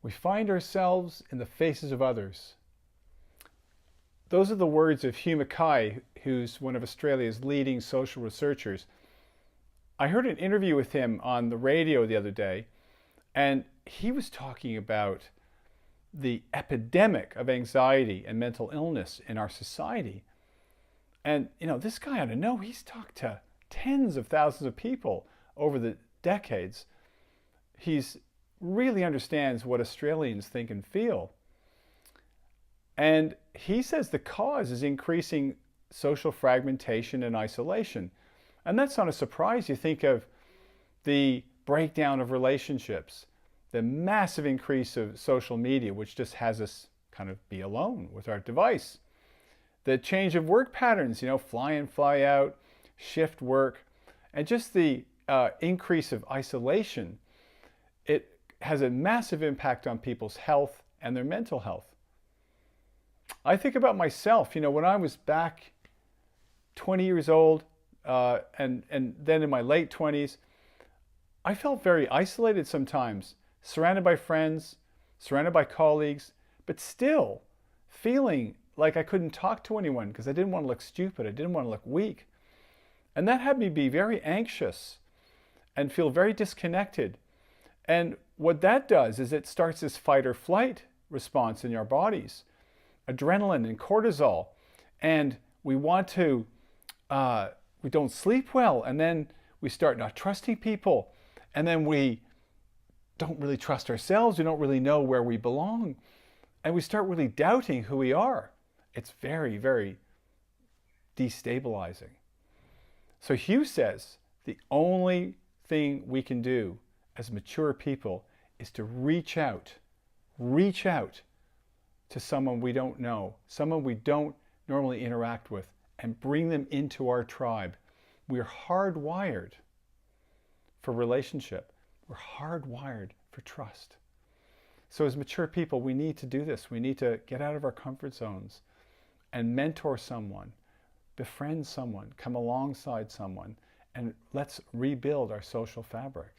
We find ourselves in the faces of others. Those are the words of Hugh Mackay, who's one of Australia's leading social researchers. I heard an interview with him on the radio the other day, and he was talking about the epidemic of anxiety and mental illness in our society. And, this guy ought to know. He's talked to tens of thousands of people over the decades. He's really understands what Australians think and feel. And he says the cause is increasing social fragmentation and isolation. And that's not a surprise. You think of the breakdown of relationships, the massive increase of social media, which just has us kind of be alone with our device. The change of work patterns, fly in, fly out, shift work, and just the increase of isolation. It has a massive impact on people's health and their mental health. I think about myself, when I was back 20 years old and then in my late 20s, I felt very isolated sometimes, surrounded by friends, surrounded by colleagues, but still feeling like I couldn't talk to anyone because I didn't want to look stupid. I didn't want to look weak. And that had me be very anxious and feel very disconnected. And what that does is it starts this fight or flight response in your bodies, adrenaline and cortisol. And we want to, we don't sleep well. And then we start not trusting people. And then we don't really trust ourselves. We don't really know where we belong. And we start really doubting who we are. It's very, very destabilizing. So Hugh says the only thing we can do as mature people is to reach out to someone we don't know, someone we don't normally interact with, and bring them into our tribe. We're hardwired for relationship. We're hardwired for trust. So as mature people, we need to do this. We need to get out of our comfort zones and mentor someone, befriend someone, come alongside someone, and let's rebuild our social fabric.